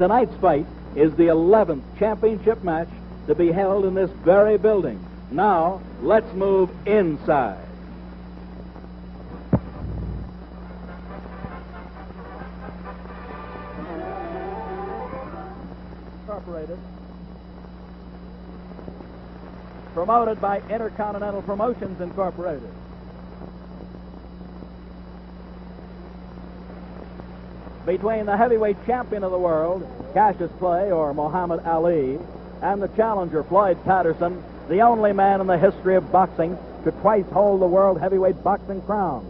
Tonight's fight is the 11th championship match to be held in this very building. Now, let's move inside. Incorporated. Promoted by Intercontinental Promotions Incorporated. Between the heavyweight champion of the world, Cassius Clay, or Muhammad Ali, and the challenger, Floyd Patterson, the only man in the history of boxing to twice hold the world heavyweight boxing crown.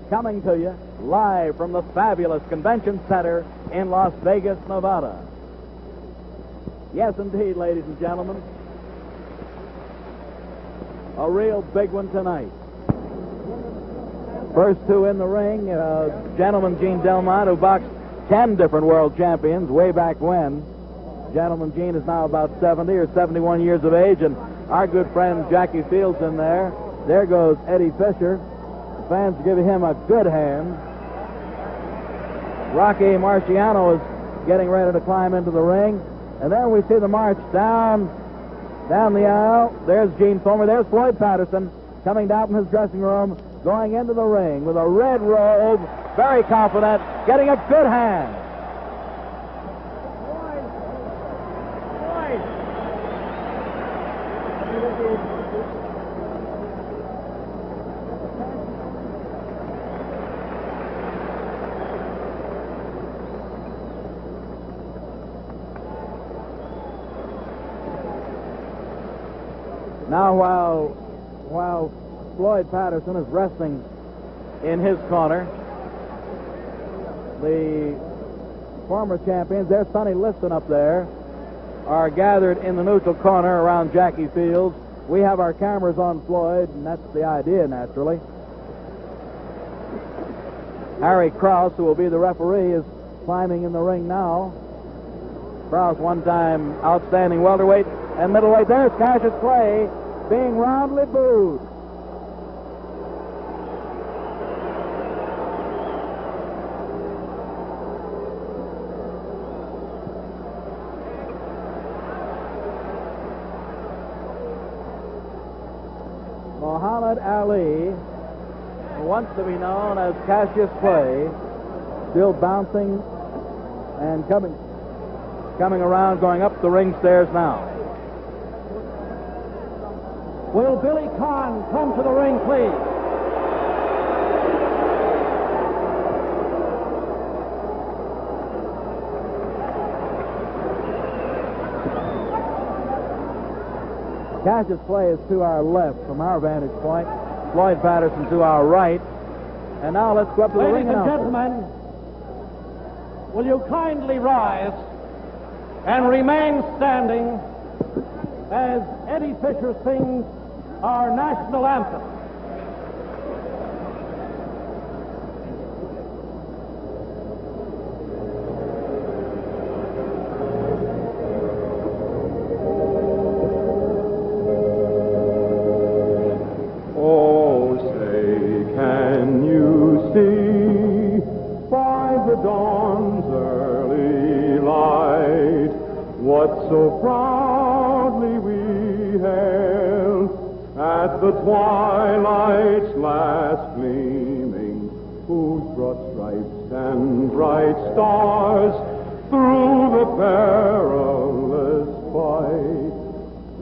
Coming to you live from the fabulous Convention Center in Las Vegas, Nevada. Yes, indeed, ladies and gentlemen, a real big one tonight. First two in the ring, gentleman Gene Delmont, who boxed 10 different world champions way back when. Gentleman Gene is now about 70 or 71 years of age, and our good friend Jackie Fields in there. There goes Eddie Fisher. The fans give him a good hand. Rocky Marciano is getting ready to climb into the ring. And then we see the march down the aisle. There's Gene Fulmer. There's Floyd Patterson coming down from his dressing room, going into the ring with a red robe, very confident, getting a good hand. Now, while Floyd Patterson is resting in his corner, the former champions, there's Sonny Liston up there, are gathered in the neutral corner around Jackie Fields. We have our cameras on Floyd, and that's the idea, naturally. Harry Krause, who will be the referee, is climbing in the ring now. Krause, one-time outstanding welterweight and middleweight. There's Cassius Clay being roundly booed. Muhammad Ali, who wants to be known as Cassius Clay, still bouncing and coming around, going up the ring stairs now. Will Billy Kahn come to the ring, please? Cassius Clay is to our left from our vantage point. Floyd Patterson to our right. And now let's go up to the ring. Ladies and gentlemen, will you kindly rise and remain standing as Eddie Fisher sings our national anthem. Oh, say, can you see by the dawn's early light what so proudly we hailed at the twilight's last gleaming, whose broad stripes and bright stars through the perilous fight,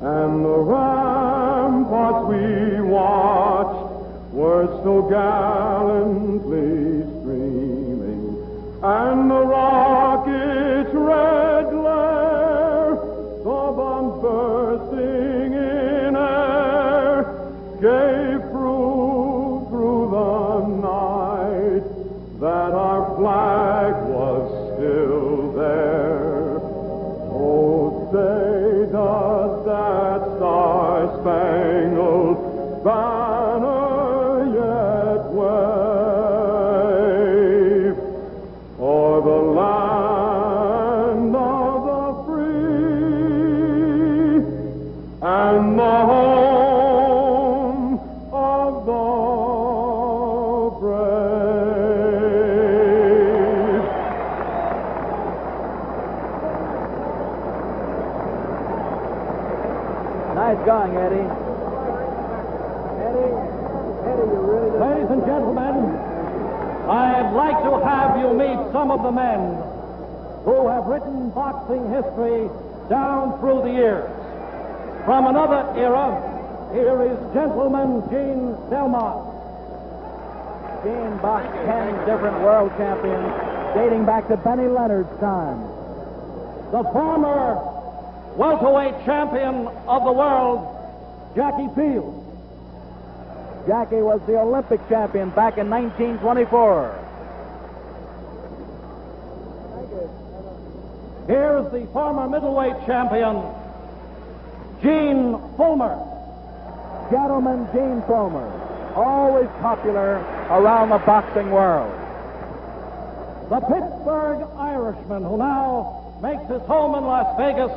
and the ramparts we watched were so gallantly streaming, and the rocket's red glare, the bombs bursting in air, gave proof through the night that our flag was still there. Oh, say does that star-spangled banner yet wave? Nice going, Eddie. Eddie, you really... Ladies and gentlemen, I'd like to have you meet some of the men who have written boxing history down through the years. From another era, here is Gentleman Gene Delmont. Gene boxed 10 different world champions dating back to Benny Leonard's time. The former welterweight champion of the world, Jackie Fields. Jackie was the Olympic champion back in 1924. Here's the former middleweight champion, Gene Fulmer. Gentleman Gene Fulmer, always popular around the boxing world. The Pittsburgh Irishman, who now makes his home in Las Vegas,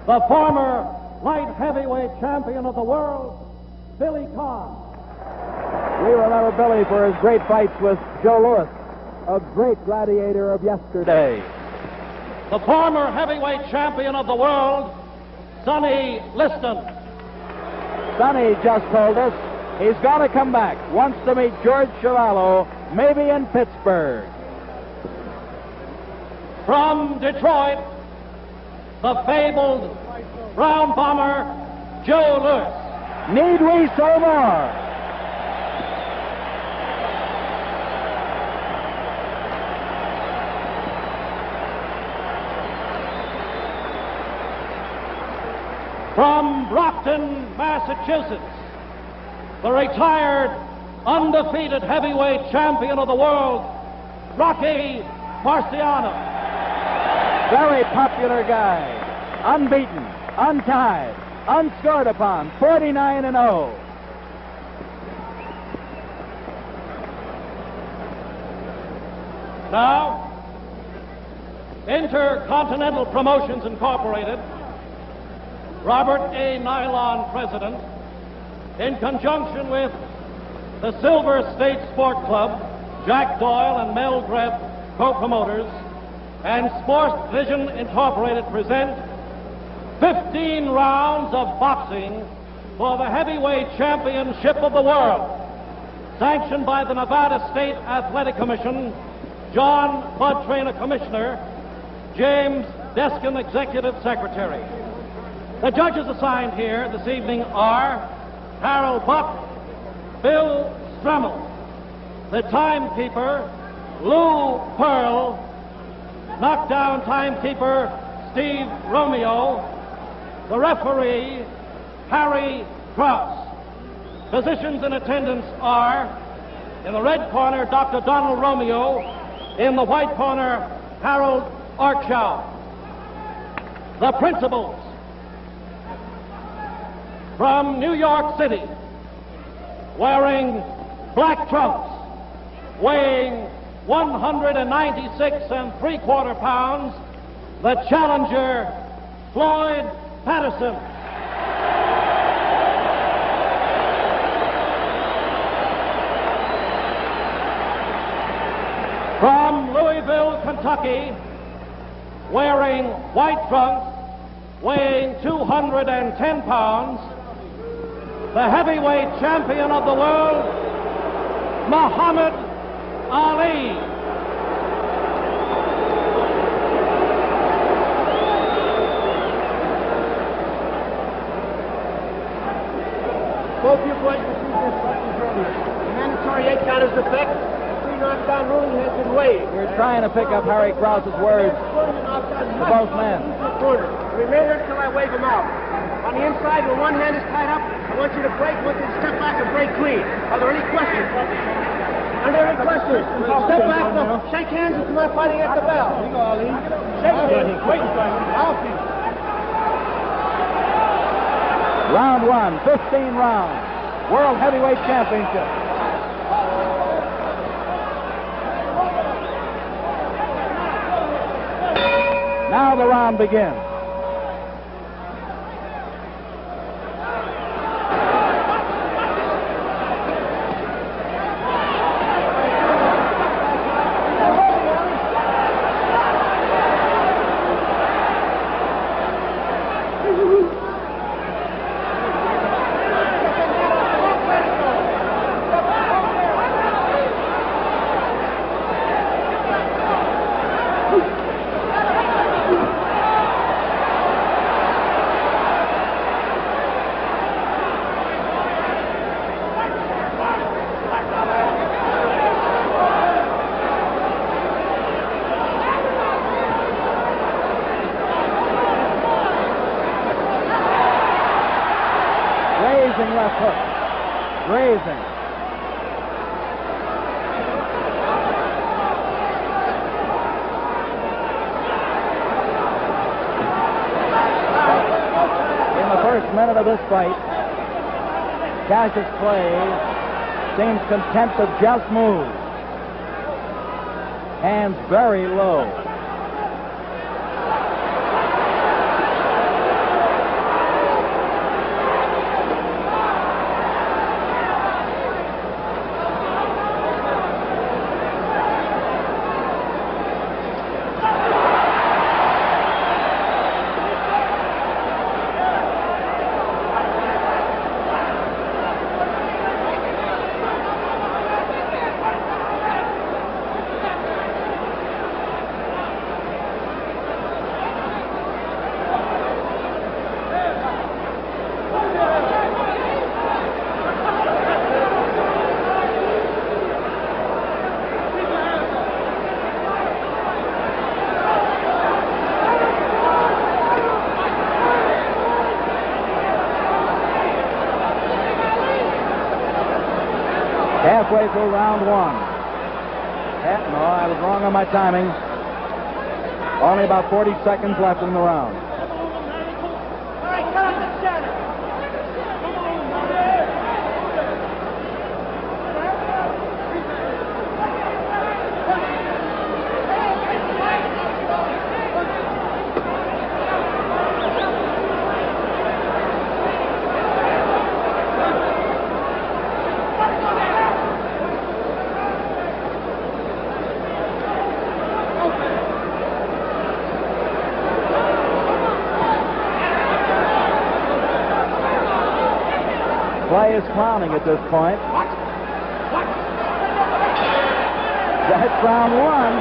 the former light heavyweight champion of the world, Billy Conn. We remember Billy for his great fights with Joe Louis, a great gladiator of yesterday. The former heavyweight champion of the world, Sonny Liston. Sonny just told us he's going to come back, wants to meet George Chiavello, maybe in Pittsburgh. From Detroit, the fabled Brown Bomber, Joe Louis. Need we say more? From Brockton, Massachusetts, the retired, undefeated heavyweight champion of the world, Rocky Marciano. Very popular guy. Unbeaten, untied, unscored upon, 49-0. Now, Intercontinental Promotions Incorporated, Robert A. Nylon, president, in conjunction with the Silver State Sport Club, Jack Doyle and Mel Greb, co-promoters, and Sports Vision Incorporated present 15 rounds of boxing for the heavyweight championship of the world, sanctioned by the Nevada State Athletic Commission, John Bud Traynor, Commissioner, James Deskin, Executive Secretary. The judges assigned here this evening are Harold Buck, Bill Stremmel, the timekeeper, Lou Pearl, knockdown timekeeper, Steve Romeo, the referee, Harry Krause. Physicians in attendance are, in the red corner, Dr. Donald Romeo, in the white corner, Harold Archow. The principals, from New York City, wearing black trunks, weighing 196 3/4 pounds, the challenger, Floyd Patterson. From Louisville, Kentucky, wearing white trunks, weighing 210 pounds, the heavyweight champion of the world, Muhammad Ali. Both your boys received instructions earlier. The mandatory 8 count is effect. The 3 knockdown ruling has been waived. We're trying to pick up Harry Krause's words to both men. The remainder until I wave them out. On the inside, where one hand is tied up, I want you to break. I want you to step back and break clean. Are there any questions? Are there any questions? Step back, shake hands if you're not fighting at the bell. Shake hands. Wait a second. I'll see. Round 1, 15 rounds. World Heavyweight Championship. Now the round begins. left hook. Grazing. In the first minute of this fight, Cassius Clay seems content to just move. Hands very low. Halfway through round one. No, I was wrong on my timing. Only about 40 seconds left in the round. All right, cut off the center. Clay is clowning at this point. That's round one.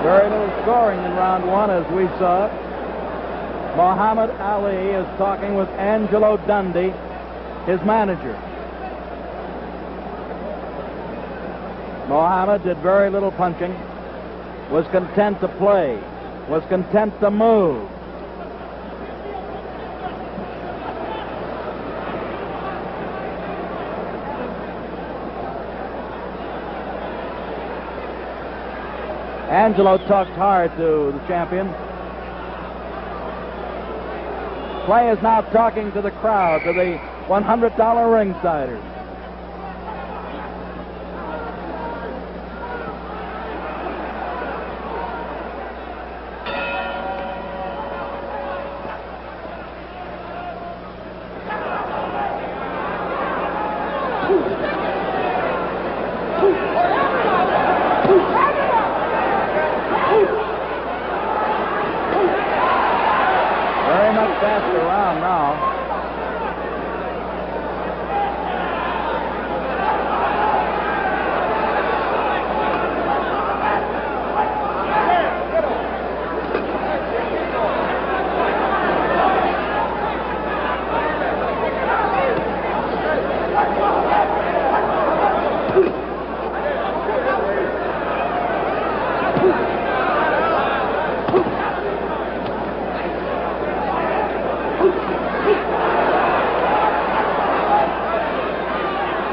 Very little scoring in round one, as we saw it. Muhammad Ali is talking with Angelo Dundee, his manager. Muhammad did very little punching, was content to play, was content to move. Angelo talked hard to the champion. Clay is now talking to the crowd, to the $100 ringsiders. Very much faster round now.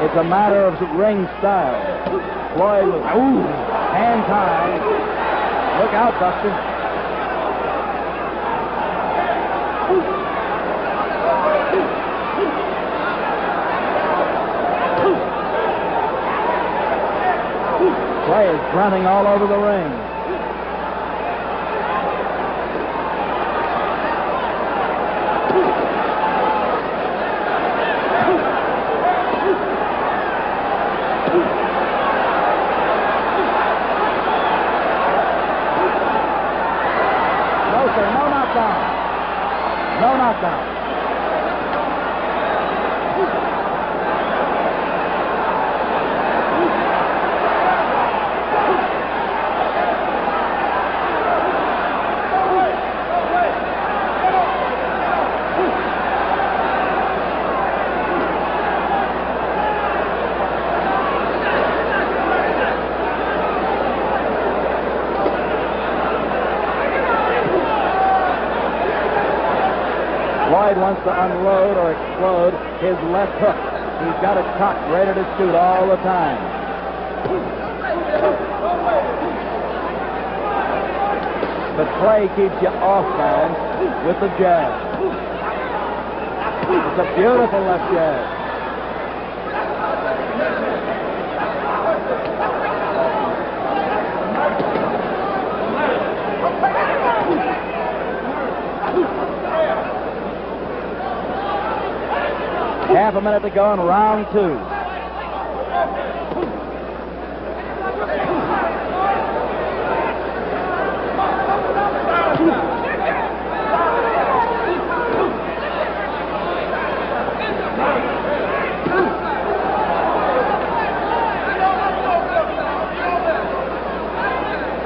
It's a matter of ring style. Floyd was, hands high. Look out, Buster. Clay is grunting all over the ring. No knockdown. wants to unload or explode his left hook. He's got it cocked, ready to shoot all the time. But Clay keeps you off balance with the jab. It's a beautiful left jab. Half a minute to go in round 2.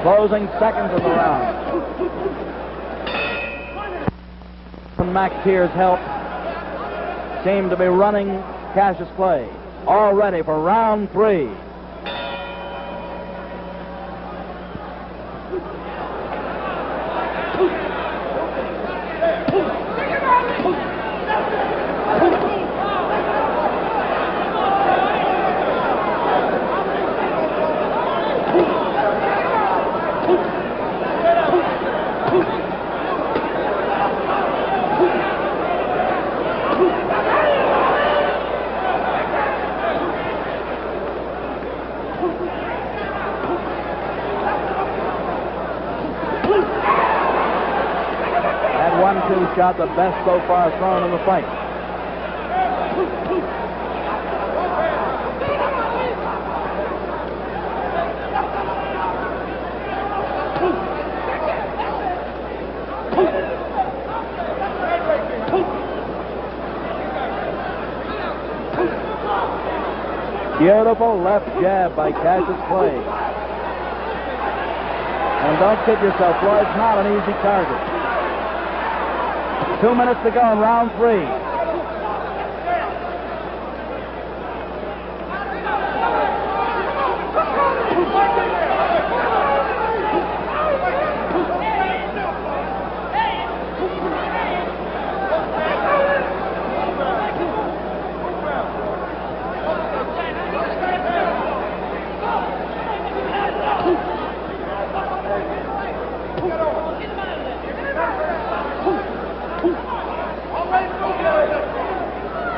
Closing seconds of the round. McTeer's help seem to be running Cassius Clay. All ready for round 3. Shot the best so far thrown in the fight. Beautiful left jab by Cassius Clay. And don't kid yourself, Floyd's not an easy target. 2 minutes to go in round 3.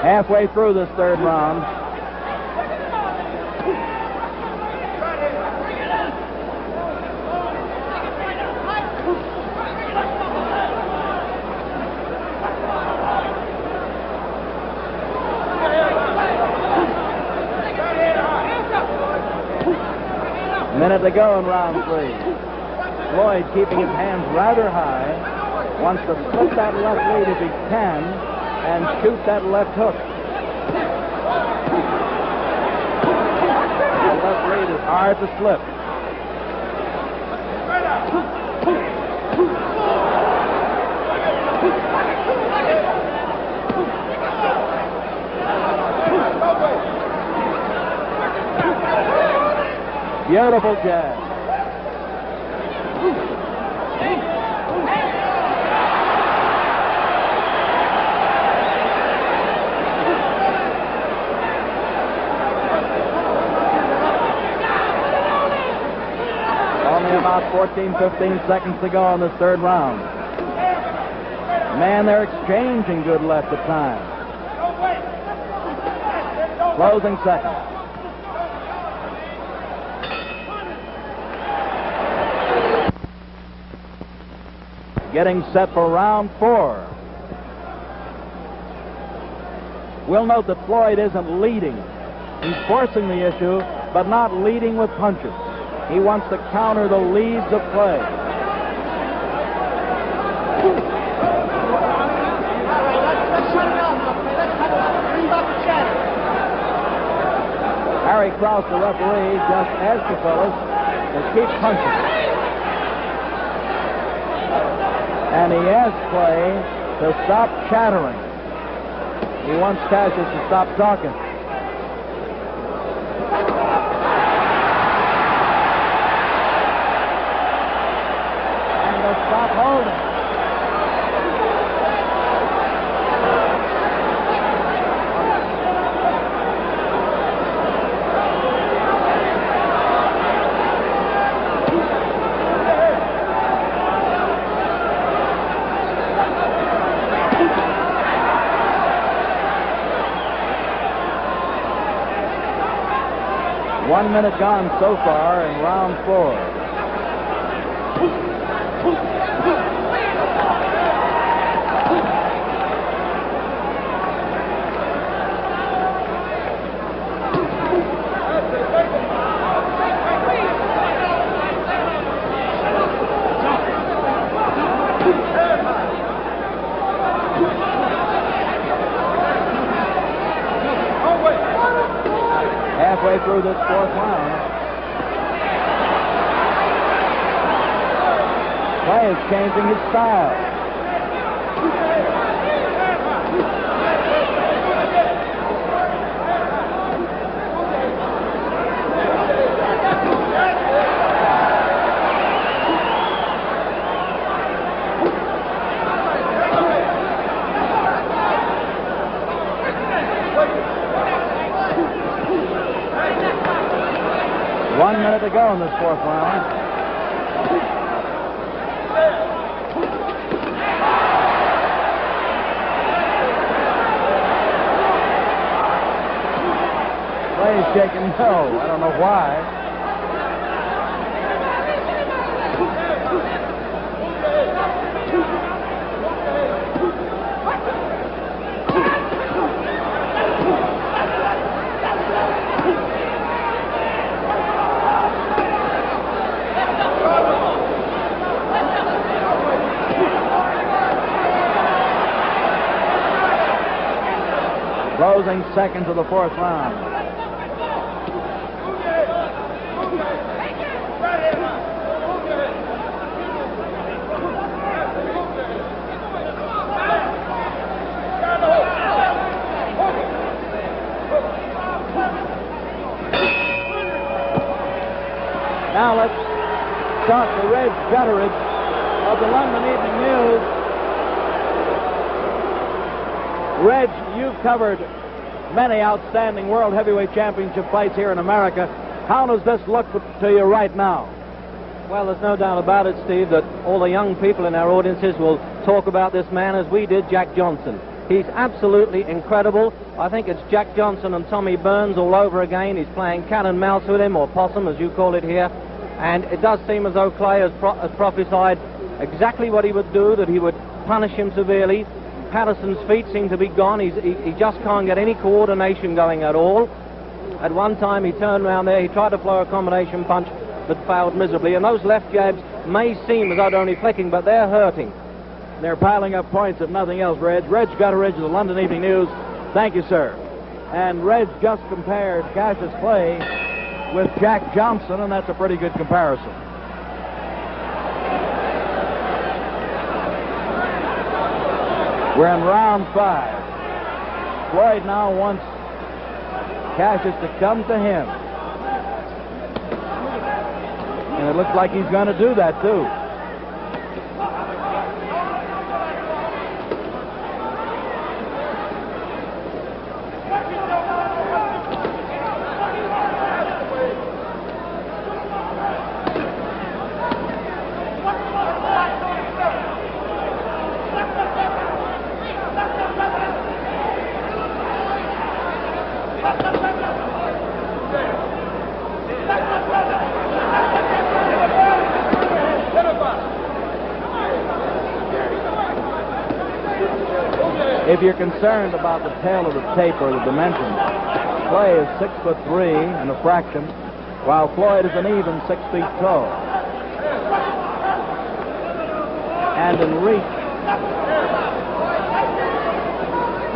Halfway through this third round. Minute to go in round 3. Floyd keeping his hands rather high. Wants to split that left lead if he can and shoot that left hook. The left lead is hard to slip. Beautiful jab. Only about 14, 15 seconds to go in this third round. Man, they're exchanging good left at time. Closing seconds. Getting set for round 4. We'll note that Floyd isn't leading. He's forcing the issue, but not leading with punches. He wants to counter the leads of Clay. Harry Krause, the referee, just asked the fellas to keep punching. And he asked Clay to stop chattering. He wants Cassius to stop talking. And to stop holding. 1 minute gone so far in round 4. Halfway through this 4th round. Clay is changing his style. One minute to go in this 4th round. Clay's shaking no. I don't know why. Closing seconds of the 4th round. Now let's start the red gutterage of the London Evening News. Reg, you've covered many outstanding World Heavyweight Championship fights here in America. How does this look to you right now? Well, there's no doubt about it, Steve, that all the young people in our audiences will talk about this man as we did Jack Johnson. He's absolutely incredible. I think it's Jack Johnson and Tommy Burns all over again. He's playing cat and mouse with him, or possum, as you call it here. And it does seem as though Clay has prophesied exactly what he would do, that he would punish him severely. Patterson's feet seem to be gone. He just can't get any coordination going at all. At one time, he turned around there. He tried to throw a combination punch, but failed miserably. And those left jabs may seem as though they're only flicking, but they're hurting. They're piling up points, if nothing else, Reg. Reg Gutteridge of the London Evening News. Thank you, sir. And Reg just compared Cassius Clay with Jack Johnson, and that's a pretty good comparison. We're in round 5. Floyd now wants Cassius to come to him. And it looks like he's going to do that, too. If you're concerned about the tail of the tape or the dimensions, Clay is 6'3" and a fraction, while Floyd is an even 6 feet tall. And in reach,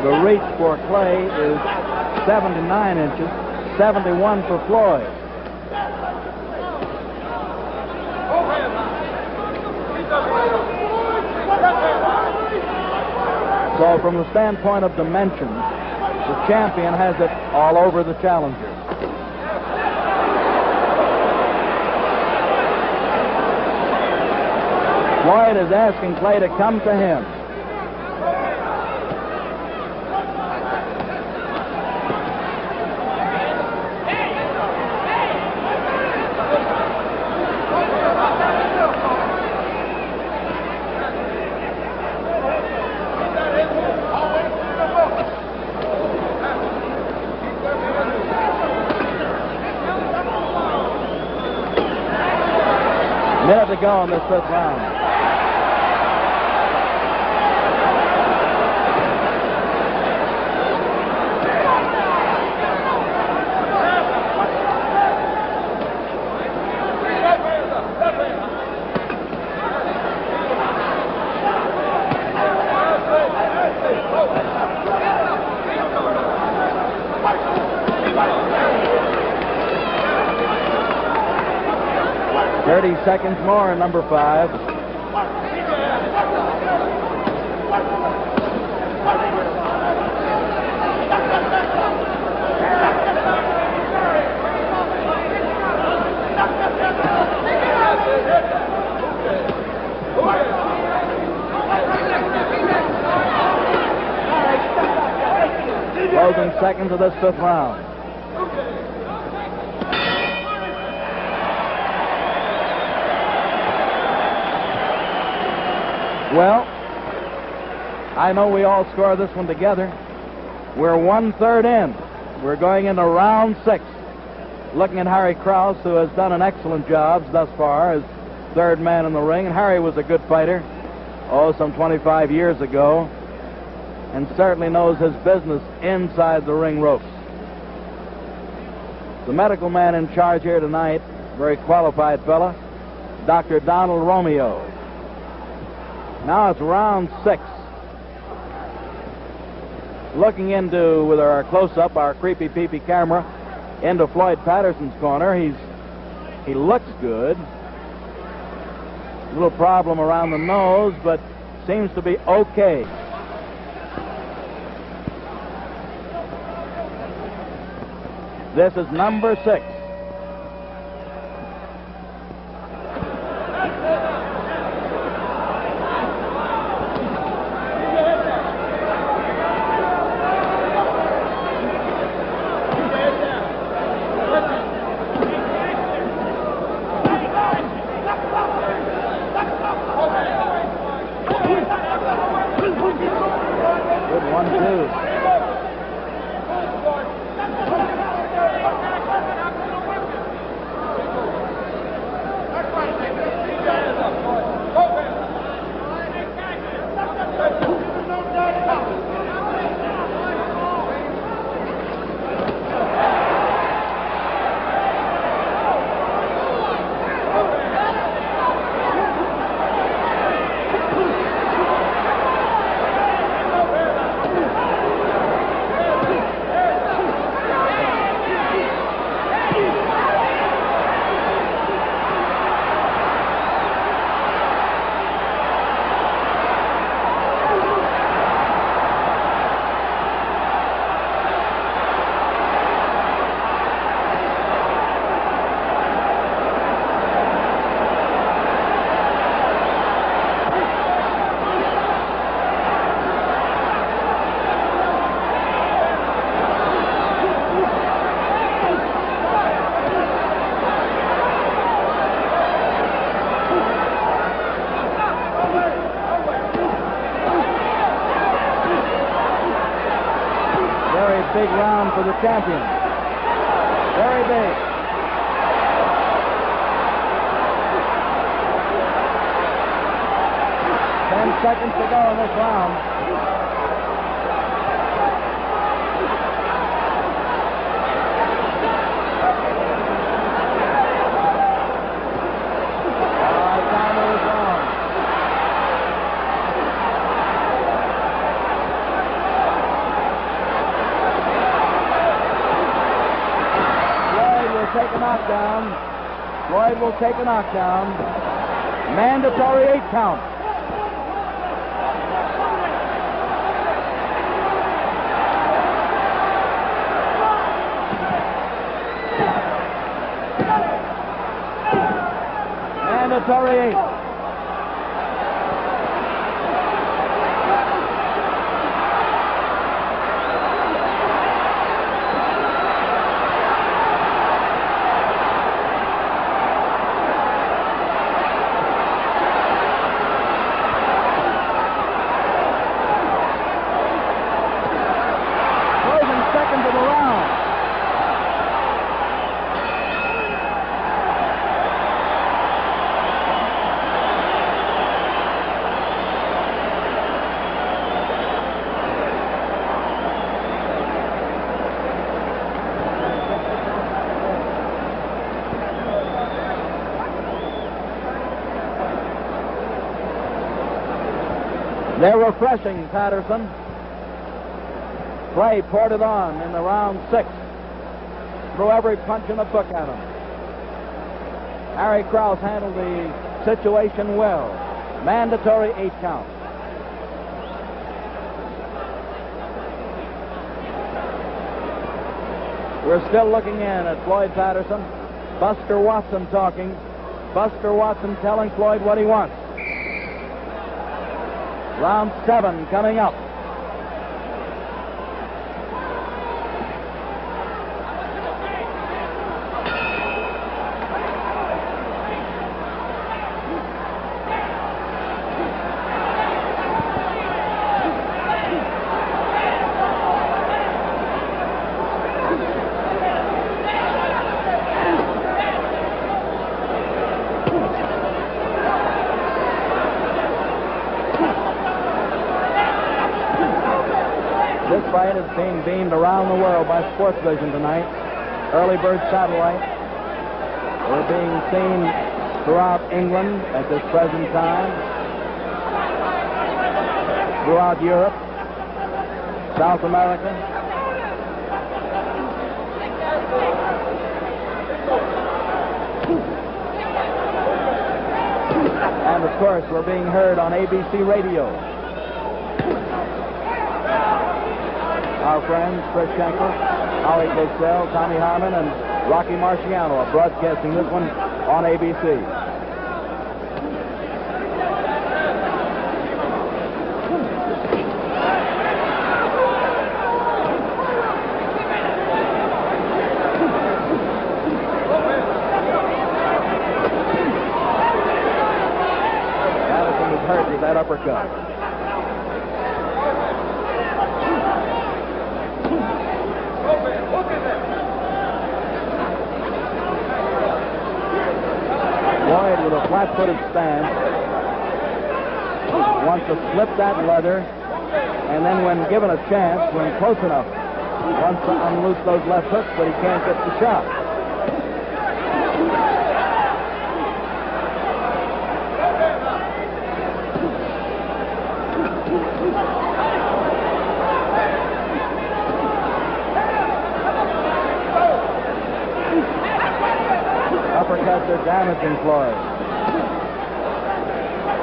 the reach for Clay is 79 inches, 71 for Floyd. So from the standpoint of dimensions, the champion has it all over the challenger. Floyd is asking Clay to come to him. go in this fifth round. Seconds more in number 5. Closing seconds of this fifth round. Well, I know we all score this one together. We're 1/3 in. We're going into round 6. Looking at Harry Krause, who has done an excellent job thus far as third man in the ring. And Harry was a good fighter, some 25 years ago, and certainly knows his business inside the ring ropes. The medical man in charge here tonight, very qualified fella, Dr. Donald Romeo. Now it's round 6. Looking into, with our close-up, our creepy peepee camera, into Floyd Patterson's corner. He looks good. A little problem around the nose, but seems to be okay. This is number 6. Big round for the champion. Very big. Ten seconds to go in this round. Take a knockdown. Floyd will take a knockdown. Mandatory 8 count. Mandatory 8. They're refreshing Patterson. Clay poured it on in the round 6. Threw every punch in the book at him. Harry Krause handled the situation well. Mandatory 8 count. We're still looking in at Floyd Patterson. Buster Watson talking. Buster Watson telling Floyd what he wants. Round 7 coming up. This fight is being beamed around the world by Sports Vision tonight. Early bird satellite. We're being seen throughout England at this present time. Throughout Europe, South America. And of course, we're being heard on ABC Radio. Our friends Chris Schenker, Holly Cosell, Tommy Harmon, and Rocky Marciano are broadcasting this one on ABC. Patterson was hurt with that uppercut. Floyd with a flat-footed stance wants to slip that leather, and then when given a chance, when close enough, wants to unloose those left hooks, but he can't get the shot. Uppercuts are damaging Floyd.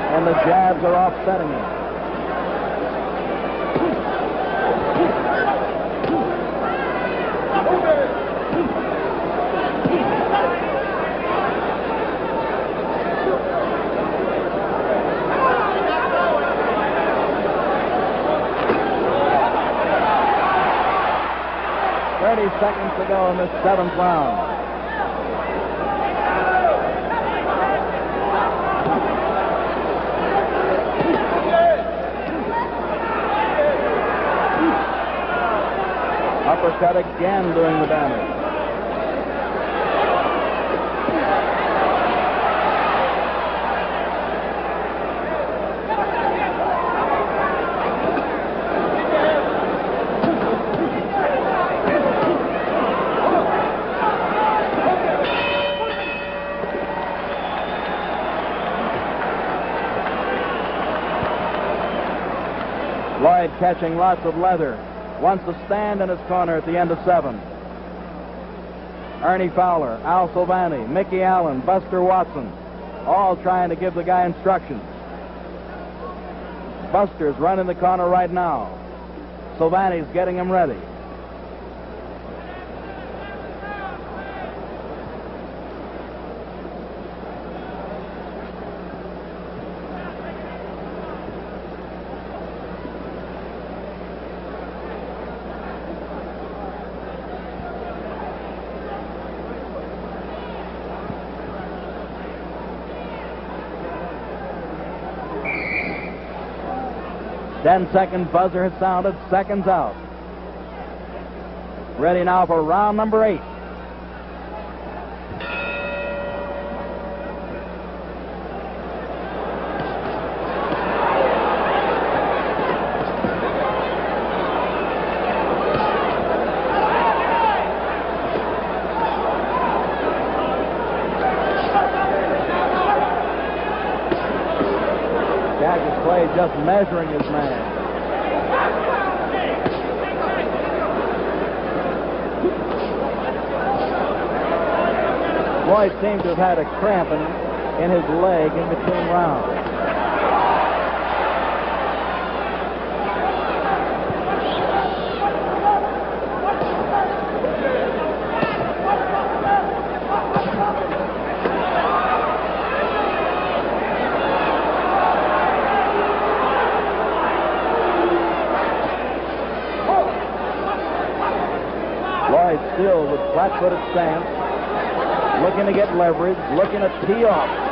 And the jabs are offsetting him. Seconds to go in this 7th round. Uppercut again doing the damage. Floyd catching lots of leather. Wants to stand in his corner at the end of 7. Ernie Fowler, Al Silvani, Mickey Allen, Buster Watson, all trying to give the guy instructions. Buster's running the corner right now. Silvani's getting him ready. Ten-second buzzer has sounded, seconds out. Ready now for round number 8. just measuring his man. Floyd seemed to have had a cramp in his leg in between rounds. Floyd still with flat-footed stance, looking to get leverage, looking to tee off.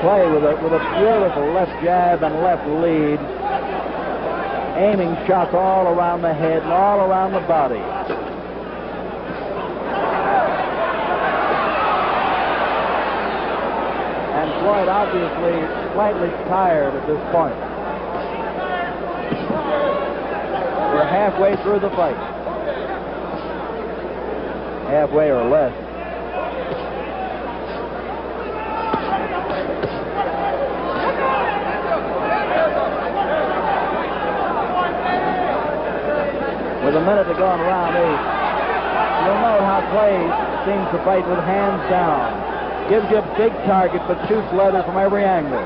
Play with a beautiful left jab and left lead, aiming shots all around the head and all around the body. And Floyd obviously slightly tired at this point. We're halfway through the fight. Halfway or less. With a minute to go in round 8, you'll know how Clay seems to fight with hands down. Gives you a big target, but shoots leather from every angle.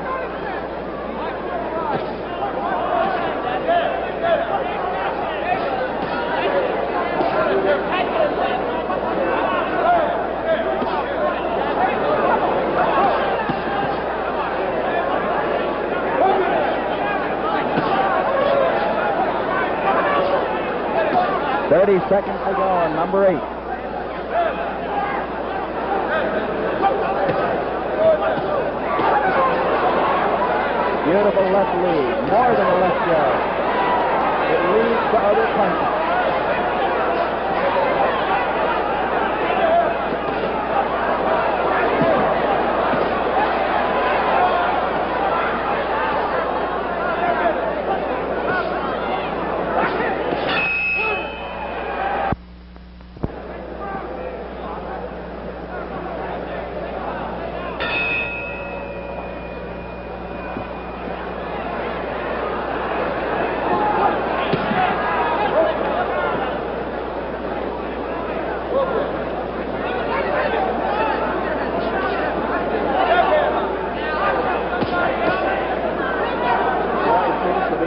Seconds to go on number 8. Beautiful left lead, more than a left jab. It leads to other punches.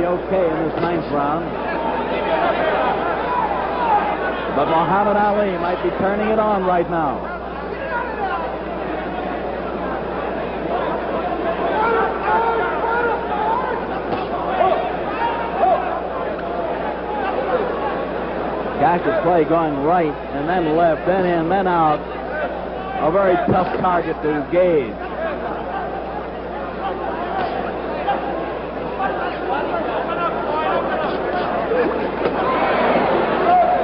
Okay in this 9th round. But Muhammad Ali might be turning it on right now. Cash's play going right and then left, then in, then out. A very tough target to gauge.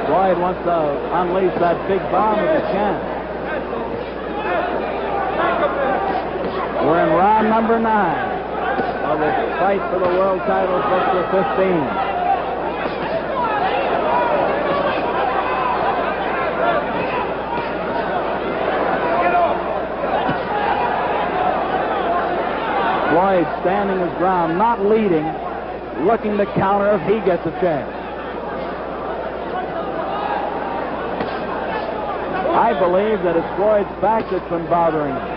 Floyd wants to unleash that big bomb if he can. We're in round number 9 of the fight for the world title for 15. Floyd standing his ground, not leading, looking to counter if he gets a chance. I believe that it's Floyd's back that's been bothering him.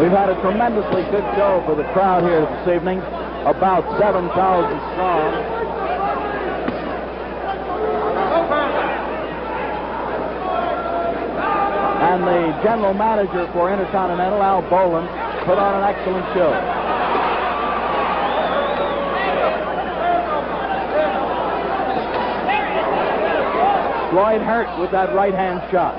We've had a tremendously good show for the crowd here this evening, about 7,000 strong. And the general manager for Intercontinental, Al Boland, put on an excellent show. Floyd hurt with that right-hand shot.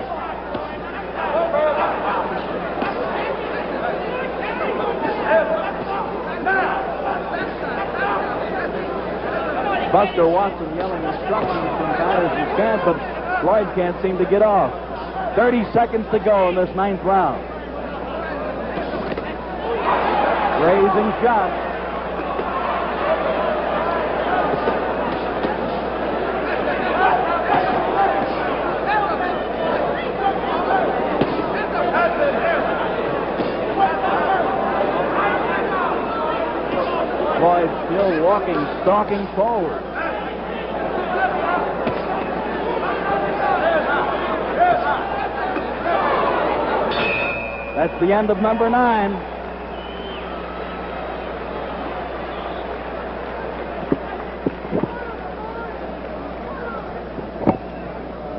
Buster Watson yelling instructions from Patterson's camp, but Floyd can't seem to get off. 30 seconds to go in this 9th round. Raising shot. Floyd still walking, stalking forward. That's the end of number 9.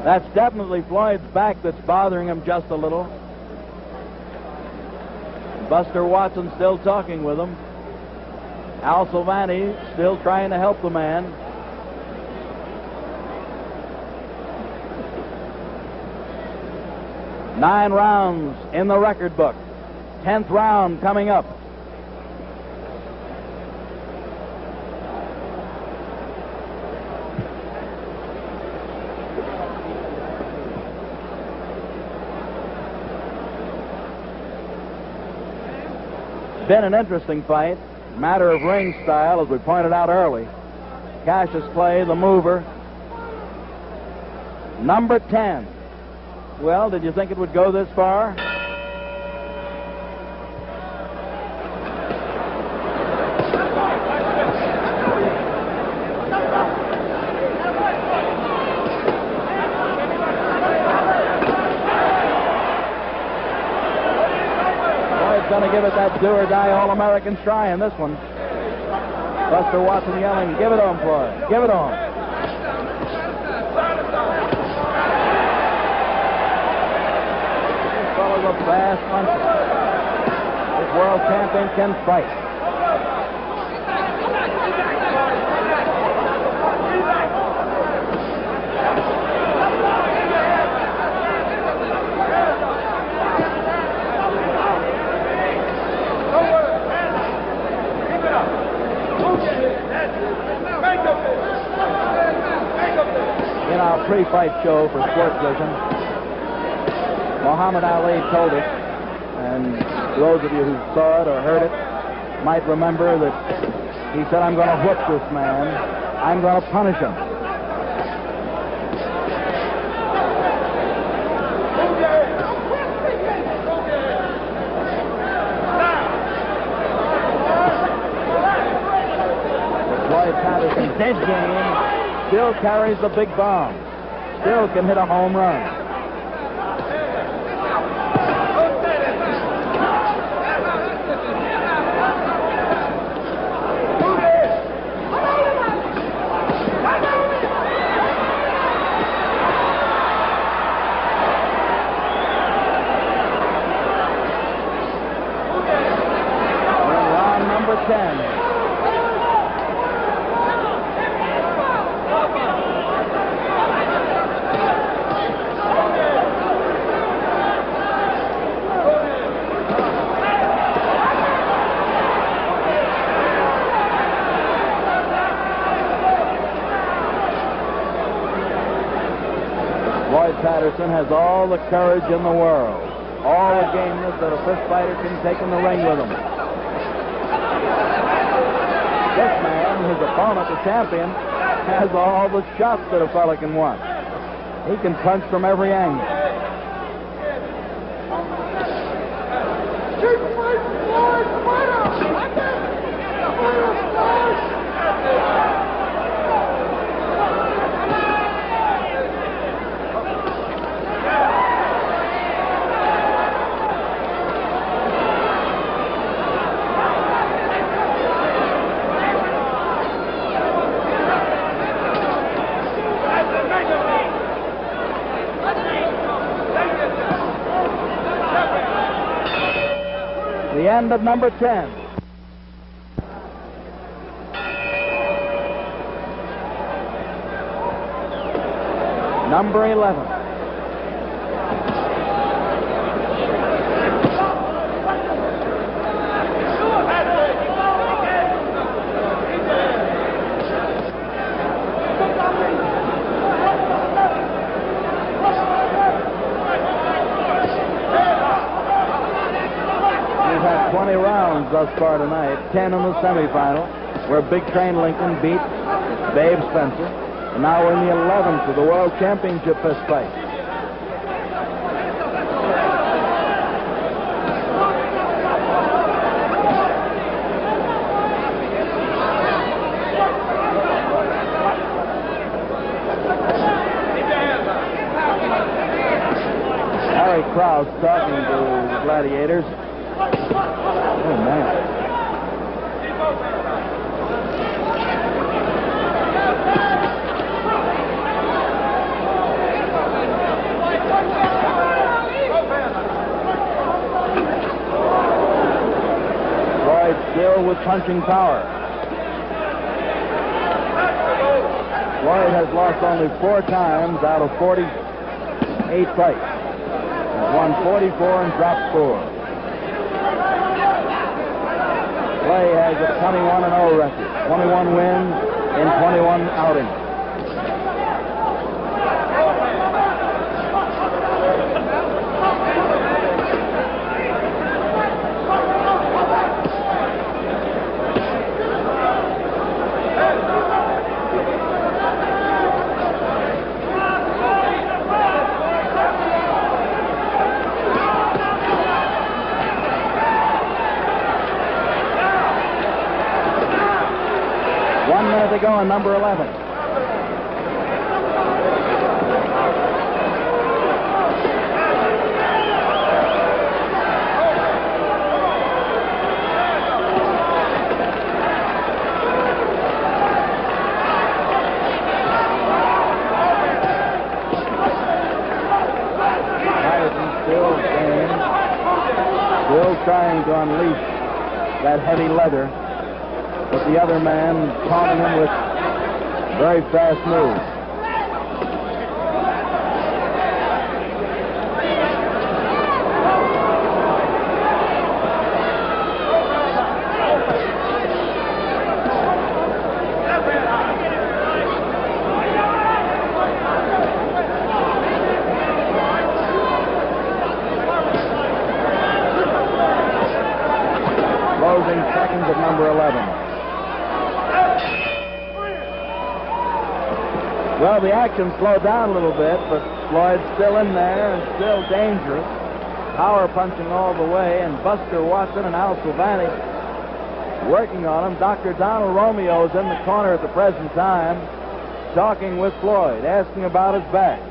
That's definitely Floyd's back that's bothering him just a little. Buster Watson still talking with him. Al Silvani still trying to help the man. Nine rounds in the record book. 10th round coming up. Been an interesting fight. Matter of ring style, as we pointed out early. Cassius Clay, the mover. Number 10. Well, did you think it would go this far? Going to give it that do-or-die All-American try in this one. Buster Watson yelling, "Give it on, Floyd. Give it on." This fellow's a fast puncher. This world champion can fight. In our pre-fight show for Sports Vision, Muhammad Ali told us, and those of you who saw it or heard it might remember that he said, "I'm going to whip this man. I'm going to punish him." Floyd Patterson's dead game still carries the big bomb. Still can hit a home run. We're in round number 10. Floyd Patterson has all the courage in the world, all the gameness that a fist fighter can take in the ring with him. This man, his opponent, the champion, has all the shots that a fella can want. He can punch from every angle. The end of number 10. number 11. We've had 20 rounds thus far tonight, 10 in the semifinal, where Big Train Lincoln beat Babe Spencer. And now we're in the 11th of the World Championship fist fight. Harry Krause talking to the gladiators. Oh, man. Floyd still with punching power. Floyd has lost only 4 times out of 48 fights. He's won 44 and dropped 4. Clay has a 21-0 record, 21 wins in 21 outings. To go on number 11. Still trying to unleash that heavy leather. But the other man taunting him with very fast moves. Closing seconds of number 11. Well, the action slowed down a little bit, but Floyd's still in there and still dangerous. Power punching all the way, and Buster Watson and Al Silvani working on him. Dr. Donald Romeo is in the corner at the present time, talking with Floyd, asking about his back.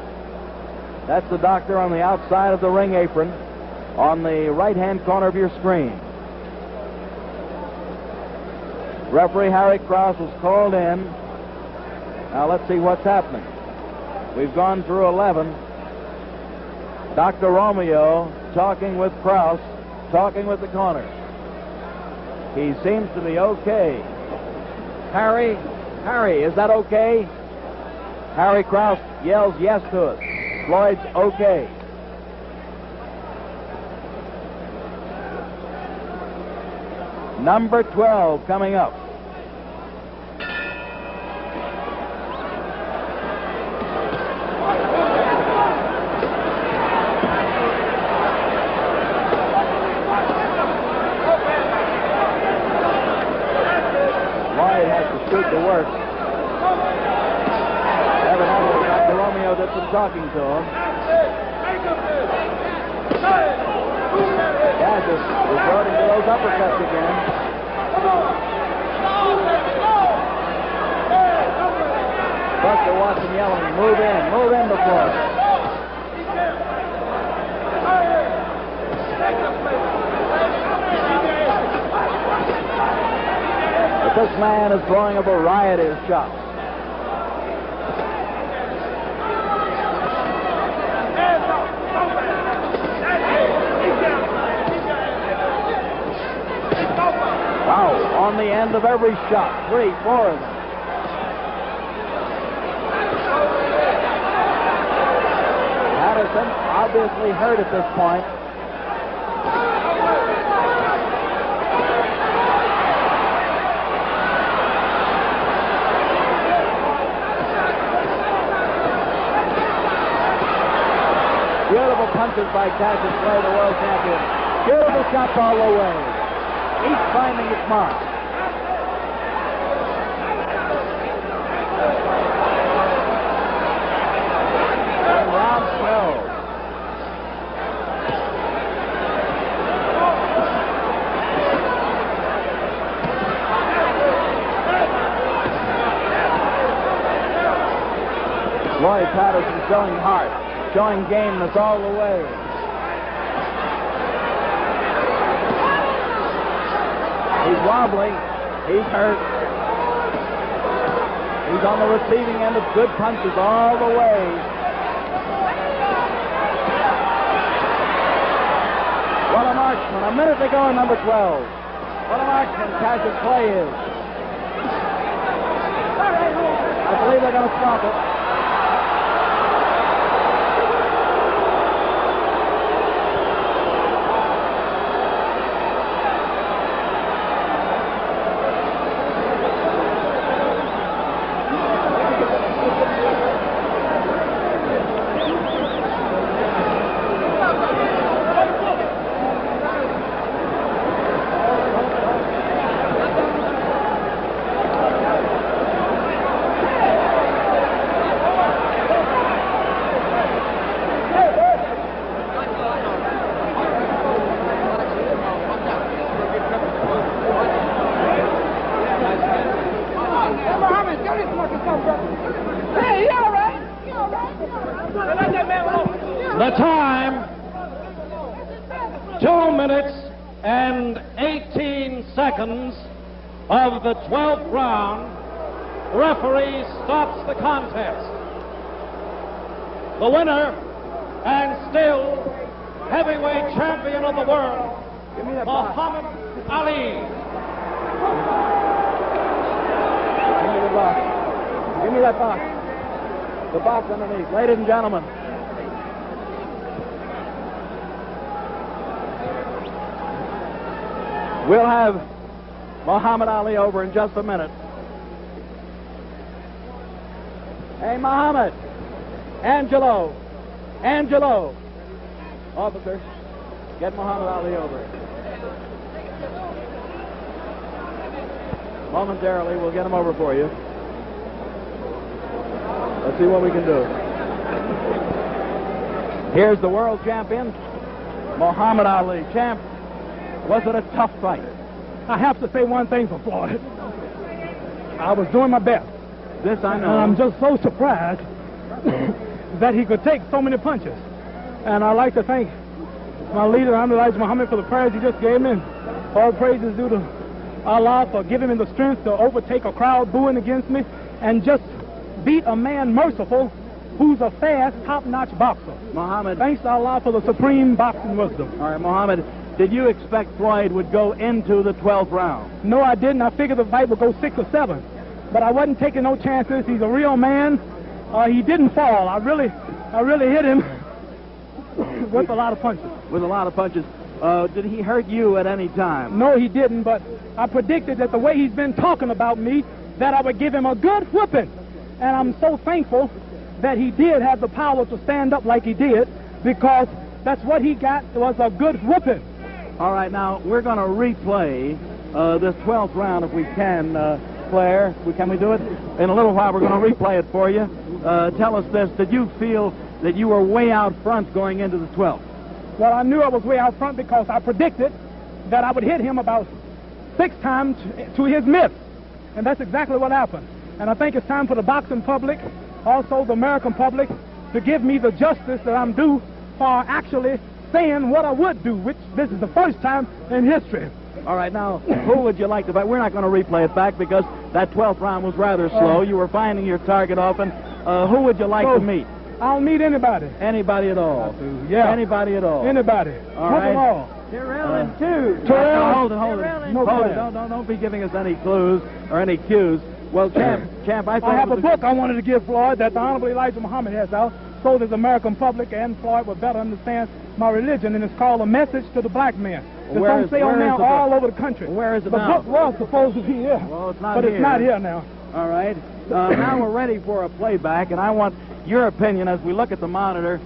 That's the doctor on the outside of the ring apron on the right-hand corner of your screen. Referee Harry Krause was called in. Now let's see what's happening. We've gone through 11. Dr. Romeo talking with Krause, talking with the corner. He seems to be okay. Harry, is that okay? Harry Krause yells yes to us. Floyd's okay. Number 12 coming up. To work. Evidently, Dr. Romeo did some talking to him. Yeah, just resorting to those uppercuts again. Buster Watson yelling, move in before. But this man is throwing a variety of shots. Wow, on the end of every shot, 3, 4 of them. Patterson, obviously hurt at this point. Beautiful punches by Cassius Clay, the world champion. Beautiful shots all the way. Each finding its mark. And round 12. Floyd Patterson showing heart, showing gameness all the way. He's wobbling. He's hurt. He's on the receiving end of good punches all the way. What a marksman. A minute to go in number 12. What a marksman Cassius Clay is. I believe they're going to stop it. The time, 2 minutes and 18 seconds of the 12th round. The referee stops the contest. The winner and still heavyweight champion of the world, Muhammad Ali. Give me the box. Give me that box. The box underneath. Ladies and gentlemen. We'll have Muhammad Ali over in just a minute. Hey, Muhammad. Angelo. Officer, get Muhammad Ali over. Momentarily, we'll get him over for you. Let's see what we can do. Here's the world champion, Muhammad Ali. Champ, was it a tough fight? I have to say one thing for Floyd. I was doing my best. This I know. And I'm just so surprised that he could take so many punches. And I'd like to thank my leader, Elijah Muhammad, for the prayers he just gave me. All praises due to Allah for giving me the strength to overtake a crowd booing against me and just beat a man merciful who's a fast, top-notch boxer. Muhammad. Thanks to Allah for the supreme boxing wisdom. All right, Muhammad, did you expect Floyd would go into the 12th round? No, I didn't. I figured the fight would go 6 or 7. But I wasn't taking no chances. He's a real man. He didn't fall. I really hit him with a lot of punches. With a lot of punches. Did he hurt you at any time? No, he didn't, but I predicted that the way he's been talking about me, that I would give him a good whipping. And I'm so thankful that he did have the power to stand up like he did, because that's what he got, was a good whipping. All right, now, we're going to replay this 12th round if we can, Claire. Can we do it? In a little while, we're going to replay it for you. Tell us this. Did you feel that you were way out front going into the 12th? Well, I knew I was way out front because I predicted that I would hit him about 6 times to his miss. And that's exactly what happened. And I think it's time for the boxing public, also the American public, to give me the justice that I'm due for actually saying what I would do, which this is the first time in history. All right, now, who would you like to fight? We're not going to replay it back because that 12th round was rather slow. You were finding your target often. Who would you like to meet? I'll meet anybody. Anybody at all? Yeah. Anybody at all? Anybody. All right. All. Terrell and two. Terrell. Hold it. No Hold it. problem. Don't be giving us any clues or any cues. Well, Champ, I thought I have a book I wanted to give Floyd that the Honorable Elijah Muhammad has out so that the American public and Floyd would better understand my religion, and it's called A Message to the Black Man. It's on sale now all over the country. Where is it the now? book was supposed to be here, well, it's not but here. It's not here now. All right. Now we're ready for a playback, and I want your opinion as we look at the monitor,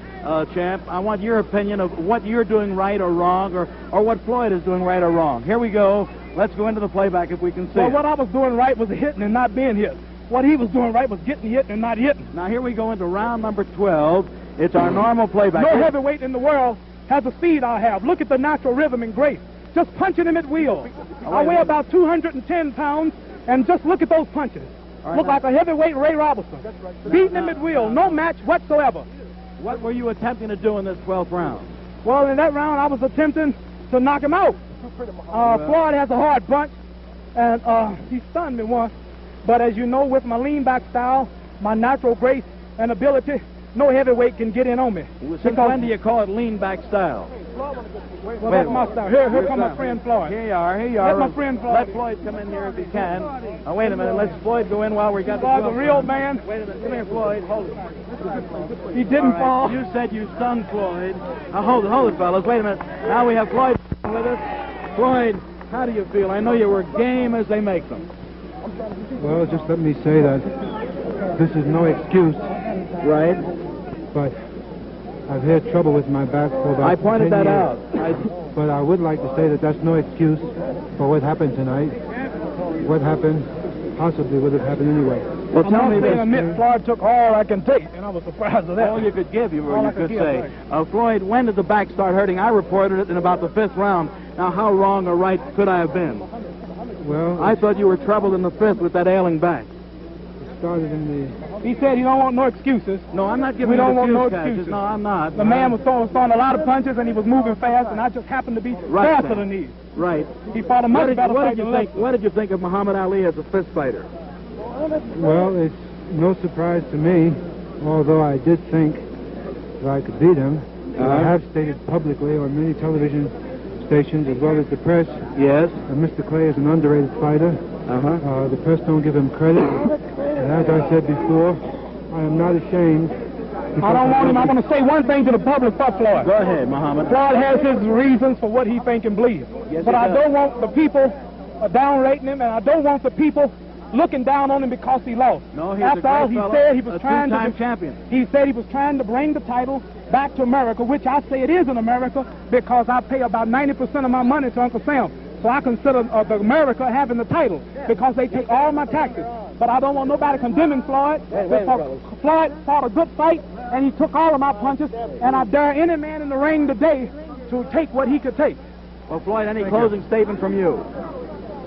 champ. I want your opinion of what you're doing right or wrong, or what Floyd is doing right or wrong. Here we go. Let's go into the playback if we can see Well, it. what I was doing right was hitting and not being hit. What he was doing right was getting hit and not hitting. Now here we go into round number 12. It's our normal playback. No heavyweight in the world has the speed I have. Look at the natural rhythm and grace. Just punching him at will. I weigh about 210 pounds, and just look at those punches. Look like a heavyweight Ray Robertson. Beating him at will. No match whatsoever. What were you attempting to do in this 12th round? Well, in that round, I was attempting to knock him out. Floyd has a hard punch, and he stunned me once. But as you know, with my lean-back style, my natural grace and ability, no heavyweight can get in on me. Since when do you call it lean-back style? Well, that's my style. Here comes my friend Floyd. Here you are. That's my friend Floyd. Let Floyd come in here if he can. Oh, wait a minute. Let's Floyd go in while we got Floyd's a real man. Wait a minute. Come here, Floyd. Hold it. He didn't fall. You said you stunned Floyd. Hold it, fellas. Wait a minute. Now we have Floyd with us. Floyd, how do you feel? I know you were game as they make them. Well, just let me say that this is no excuse. Right. But I've had trouble with my back for about 10 years. I pointed that out. But I would like to say that that's no excuse for what happened tonight. What happened possibly would have happened anyway. Well, tell me this. Admit, Floyd took all I can take, and I was surprised at that. All you could give, you could say. Right. Floyd, when did the back start hurting? I reported it in about the 5th round. Now, how wrong or right could I have been? Well, I thought you were troubled in the 5th with that ailing back. it started in the... He said he don't want no excuses. No, I'm not giving We you don't want no excuse, excuses. No, I'm not. The man was throwing a lot of punches, and he was moving fast, and I just happened to be faster than he. Right. He fought a much better What fight did you than think? What did you think of Muhammad Ali as a fist fighter? Well, it's no surprise to me, although I did think that I could beat him. I have stated publicly on many television stations as well as the press Yes. that Mr. Clay is an underrated fighter. The press don't give him credit. And as I said before, I am not ashamed. I don't want him. I want to say one thing to the public for Floyd. Go ahead, Muhammad. Floyd has his reasons for what he think and believes. Yes, But he I does. don't want the people downrating him, and I don't want the people looking down on him because he lost. No, he's After a all, great he fellow, said he was a trying two-time to. champion. He said he was trying to bring the title back to America, which I say it is in America because I pay about 90% of my money to Uncle Sam. So I consider the America having the title because they take all my taxes. But I don't want nobody condemning Floyd because Floyd fought a good fight and he took all of my punches, and I dare any man in the ring today to take what he could take. Well, Floyd, any closing statement from you?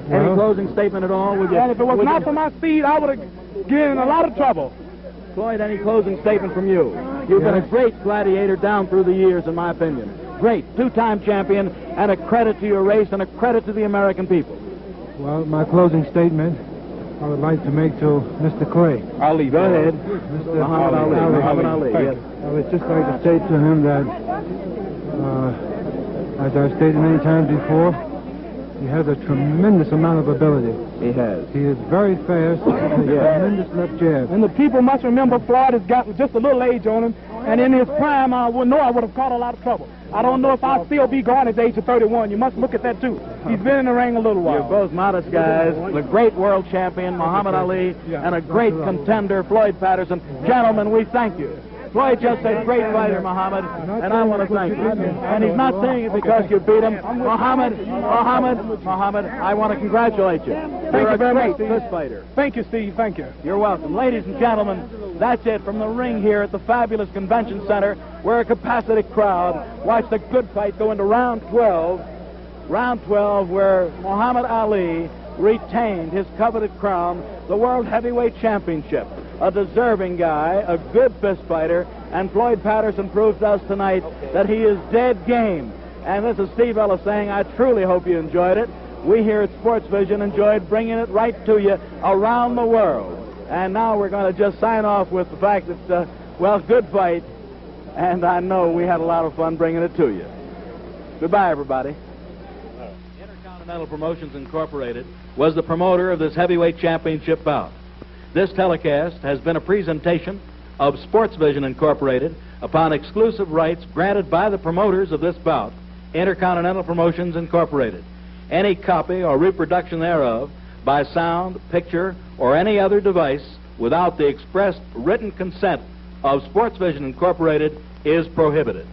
Any Well, closing statement at all? Would you, And if it was would not you- for my speed, I would have get in a lot of trouble. Floyd, any closing statement from you? You've been a great gladiator down through the years, in my opinion. Great, two-time champion, and a credit to your race and a credit to the American people. Well, my closing statement I would like to make to Mr. Clay. Ali, go ahead. Mr. Muhammad Ali. Muhammad Ali, Thank yes. you. I would just like to say to him that, as I've stated many times before, he has a tremendous amount of ability. He has. He is very fast, with a tremendous left jab. And the people must remember Floyd has got just a little age on him, and in his prime, I would know I would have caught a lot of trouble. I don't know if I'll still be going at the age of 31. You must look at that, too. He's been in the ring a little while. You're both modest guys. The great world champion, Muhammad Ali, and a great contender, Floyd Patterson. Gentlemen, we thank you. Floyd just said, great fighter, Muhammad, and I want to thank you. And he's not saying it because you beat him. Muhammad, I want to congratulate you. You're a great fist fighter. Thank you, Steve. Thank you. You're welcome. Ladies and gentlemen, that's it from the ring here at the fabulous convention center where a capacity crowd watched a good fight go into round 12. Round 12 where Muhammad Ali retained his coveted crown, the World Heavyweight Championship. A deserving guy, a good fist fighter, and Floyd Patterson proves to us tonight that he is dead game. And this is Steve Ellis saying, I truly hope you enjoyed it. We here at Sports Vision enjoyed bringing it right to you around the world. And now we're going to just sign off with the fact that, well, good fight, and I know we had a lot of fun bringing it to you. Goodbye, everybody. Intercontinental Promotions Incorporated was the promoter of this heavyweight championship bout. This telecast has been a presentation of Sportsvision Incorporated upon exclusive rights granted by the promoters of this bout, Intercontinental Promotions Incorporated. Any copy or reproduction thereof by sound, picture, or any other device without the expressed written consent of Sportsvision Incorporated is prohibited.